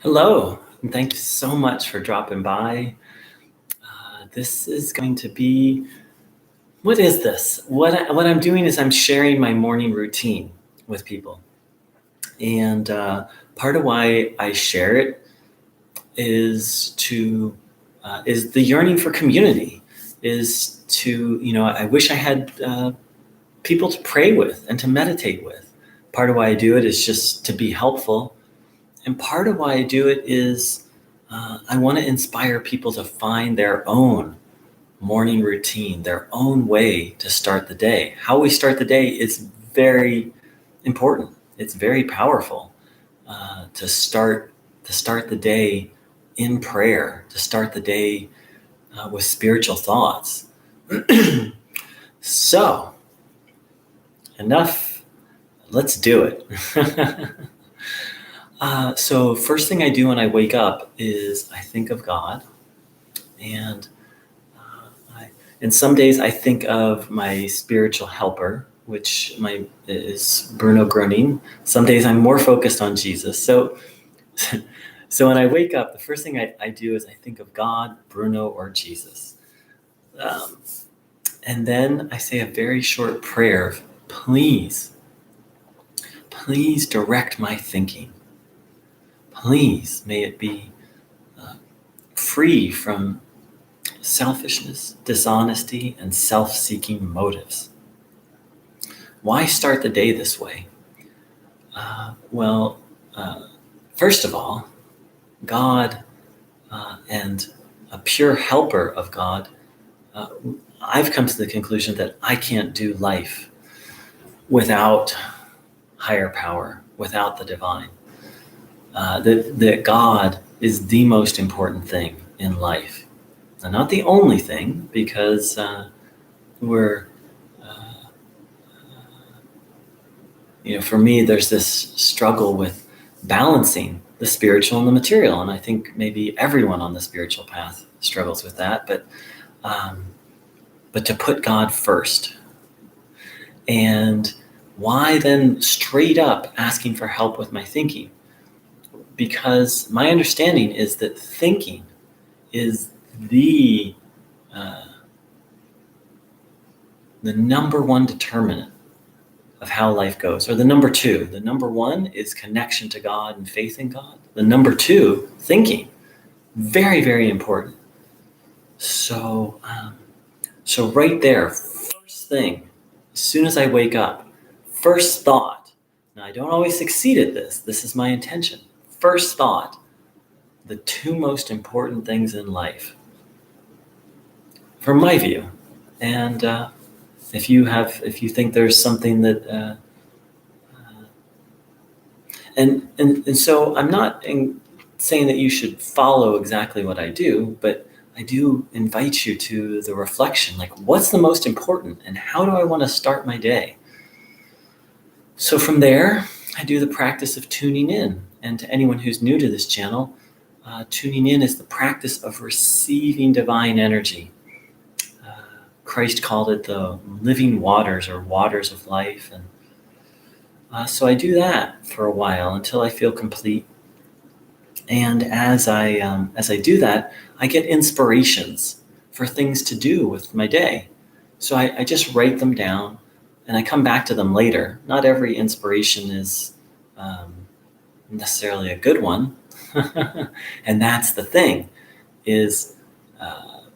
Hello, and thank you so much for dropping by. This is going to be, what is this? What I'm doing is I'm sharing my morning routine with people. And part of why I share it is the yearning for community, is to, I wish I had people to pray with and to meditate with. Part of why I do it is just to be helpful. And part of why I do it is I want to inspire people to find their own morning routine, their own way to start the day. How we start the day is very important. It's very powerful to start the day in prayer, to start the day with spiritual thoughts. So, enough. Let's do it. So first thing I do when I wake up is I think of God, and and some days I think of my spiritual helper, which is Bruno Groening. Some days I'm more focused on Jesus. So when I wake up, the first thing I do is I think of God, Bruno, or Jesus. Um, and then I say a very short prayer of, please direct my thinking. Please, may it be free from selfishness, dishonesty, and self-seeking motives. Why start the day this way? Well, first of all, God and a pure helper of God, I've come to the conclusion that I can't do life without higher power, without the divine. That God is the most important thing in life. And not the only thing, because for me, there's this struggle with balancing the spiritual and the material. And I think maybe everyone on the spiritual path struggles with that. But to put God first. And why then straight up asking for help with my thinking? Because my understanding is that thinking is the number one determinant of how life goes, or the number two. The number one is connection to God and faith in God. The number two, thinking. Very, very important. So right there, first thing, as soon as I wake up, first thought. Now, I don't always succeed at this. This is my intention. First thought, the two most important things in life, from my view. And if you think there's something that, and so I'm not saying that you should follow exactly what I do, but I do invite you to the reflection, like, what's the most important and how do I want to start my day? So from there, I do the practice of tuning in. And to anyone who's new to this channel, tuning in is the practice of receiving divine energy. Christ called it the living waters, or waters of life. And so I do that for a while until I feel complete. And as I do that, I get inspirations for things to do with my day. So I just write them down, and I come back to them later. Not every inspiration is necessarily a good one. And that's the thing, is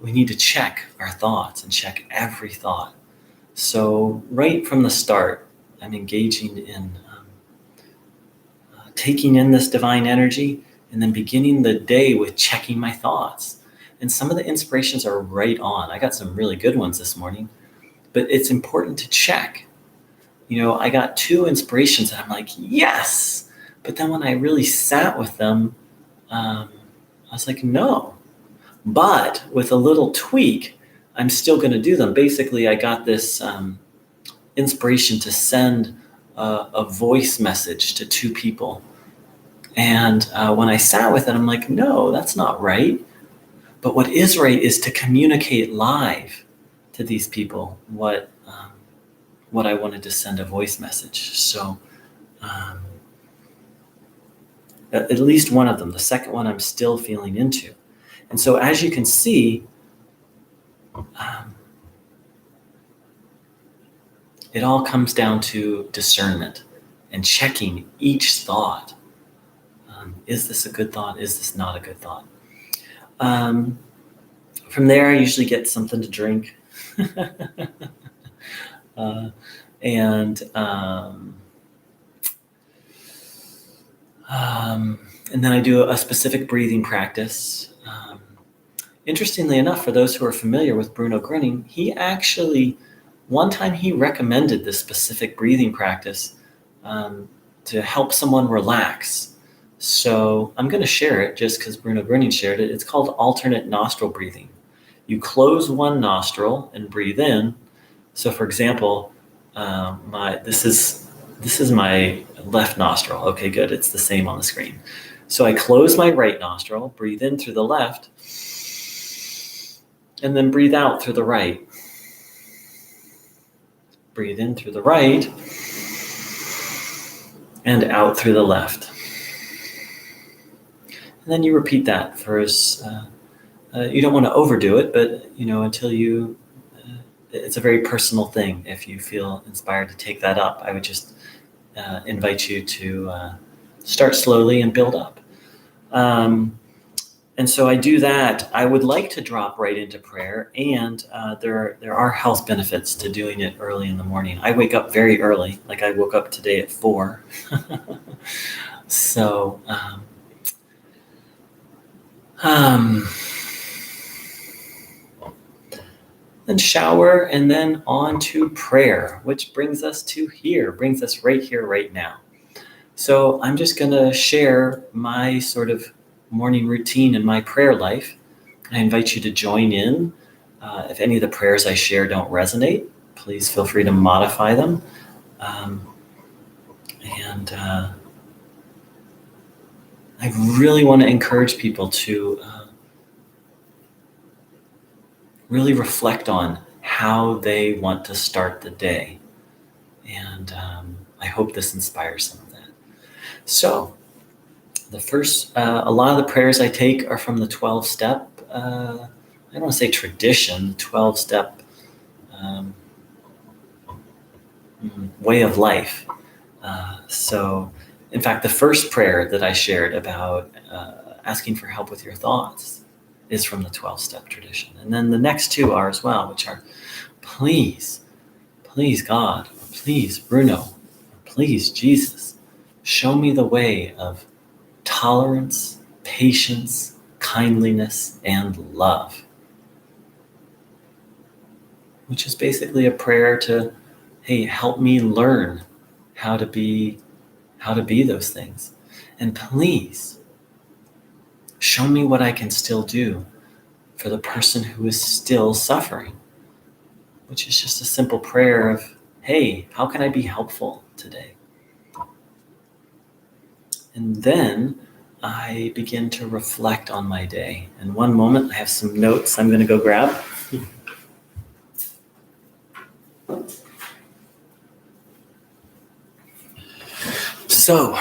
we need to check our thoughts and check every thought. So right from the start, I'm engaging in taking in this divine energy, and then beginning the day with checking my thoughts. And some of the inspirations are right on. I got some really good ones this morning, but it's important to check. I got 2 inspirations and I'm like, yes. But then when I really sat with them, I was like, no. But with a little tweak, I'm still going to do them. Basically, I got this inspiration to send a voice message to 2 people. And when I sat with it, I'm like, no, that's not right. But what is right is to communicate live to these people what I wanted to send a voice message. So at least one of them. The second one I'm still feeling into. And so as you can see, it all comes down to discernment and checking each thought. Is this a good thought? Is this not a good thought? From there, I usually get something to drink. uh, and and then I do a specific breathing practice. Interestingly enough, for those who are familiar with Bruno Groening, he actually, one time he recommended this specific breathing practice to help someone relax. So I'm going to share it just because Bruno Groening shared it. It's called alternate nostril breathing. You close one nostril and breathe in. So for example, this is my left nostril. Okay, good. It's the same on the screen. So I close my right nostril, breathe in through the left, and then breathe out through the right. Breathe in through the right and out through the left. And then you repeat that for you don't want to overdo it, but until you, it's a very personal thing. If you feel inspired to take that up, I would just invite you to start slowly and build up. And so I do that. I would like to drop right into prayer, and there are health benefits to doing it early in the morning. I wake up very early, like I woke up today at 4. So then shower, and then on to prayer, which brings us right here, right now. So I'm just going to share my sort of morning routine and my prayer life. I invite you to join in. If any of the prayers I share don't resonate, please feel free to modify them. And I really want to encourage people to really reflect on how they want to start the day. And I hope this inspires some of that. So the first, a lot of the prayers I take are from the 12-step, I don't want to say tradition, 12-step way of life. So in fact, the first prayer that I shared about asking for help with your thoughts is from the 12-step tradition. And then the next two are as well, which are, please God, please Bruno, please Jesus, show me the way of tolerance, patience, kindliness, and love. Which is basically a prayer to, hey, help me learn how to be those things. And please show me what I can still do for the person who is still suffering, which is just a simple prayer of, hey, how can I be helpful today? And then I begin to reflect on my day. And one moment, I have some notes I'm going to go grab. So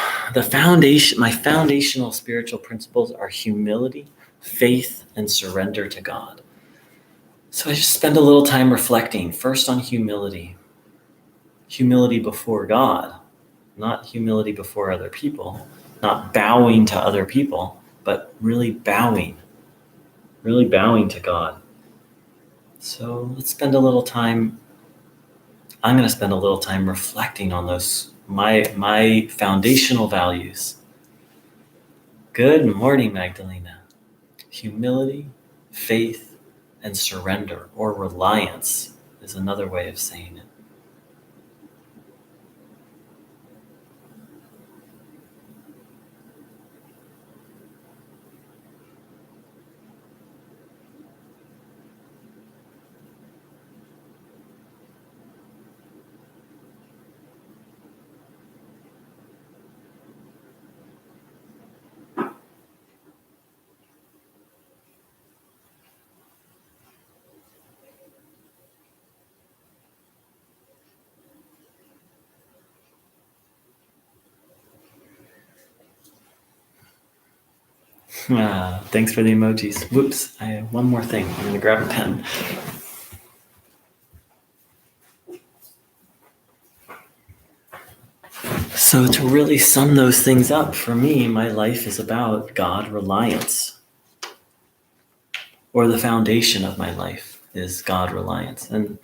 my foundational spiritual principles are humility, faith, and surrender to God. So I just spend a little time reflecting first on humility. Humility before God, not humility before other people, not bowing to other people, but really bowing to God. So let's spend a little time. I'm going to spend a little time reflecting on those, my foundational values. Good morning, Magdalena. Humility, faith, and surrender, or reliance, is another way of saying it. Thanks for the emojis. Whoops, I have one more thing. I'm going to grab a pen. So to really sum those things up, for me, my life is about God reliance. Or the foundation of my life is God reliance. And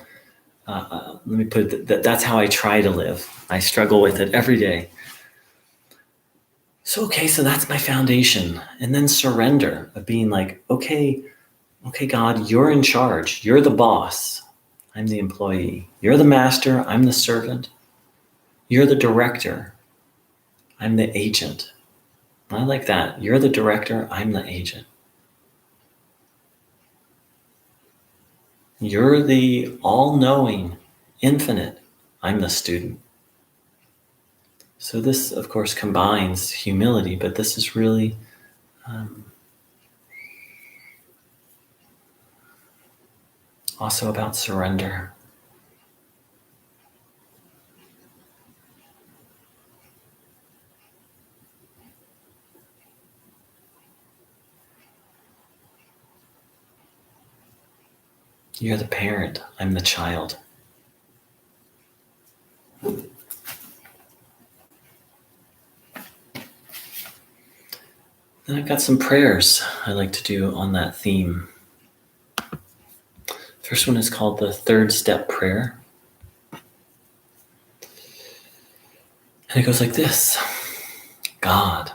let me put it that's how I try to live. I struggle with it every day. So that's my foundation. And then surrender of being like, okay, God, you're in charge. You're the boss. I'm the employee. You're the master. I'm the servant. You're the director. I'm the agent. I like that. You're the director. I'm the agent. You're the all-knowing, infinite. I'm the student. So this, of course, combines humility, but this is really also about surrender. You're the parent. I'm the child. Then I've got some prayers I like to do on that theme. First one is called the third step prayer. And it goes like this. God,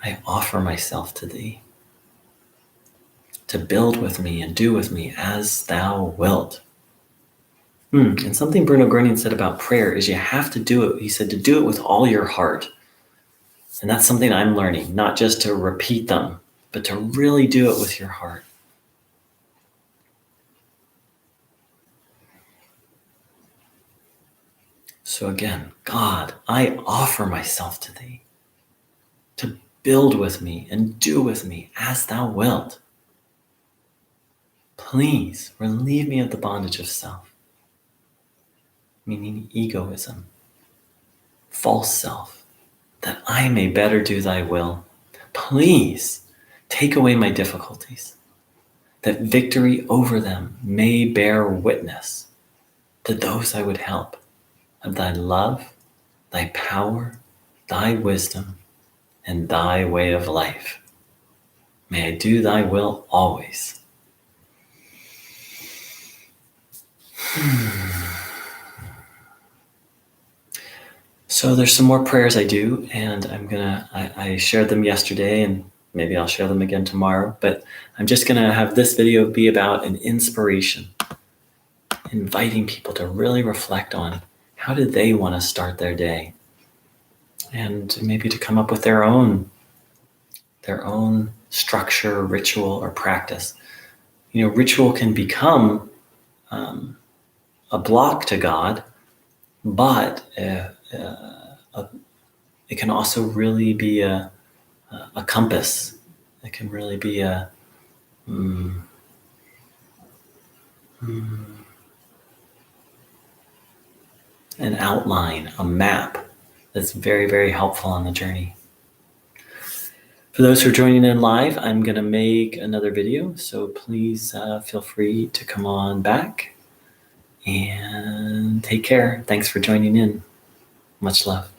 I offer myself to thee, to build with me and do with me as thou wilt. And something Bruno Groening said about prayer is you have to do it. He said to do it with all your heart. And that's something I'm learning, not just to repeat them, but to really do it with your heart. So again, God, I offer myself to thee, to build with me and do with me as thou wilt. Please relieve me of the bondage of self, meaning egoism, false self, that I may better do thy will. Please take away my difficulties, that victory over them may bear witness to those I would help of thy love, thy power, thy wisdom, and thy way of life. May I do thy will always. So there's some more prayers I do, and I shared them yesterday, and maybe I'll share them again tomorrow, but I'm just gonna have this video be about an inspiration, inviting people to really reflect on how do they want to start their day, and maybe to come up with their own structure, ritual, or practice. Ritual can become a block to God, but it can also really be a compass. It can really be an outline, a map that's very, very helpful on the journey. For those who are joining in live, I'm going to make another video, so please feel free to come on back and take care. Thanks for joining in. Much love.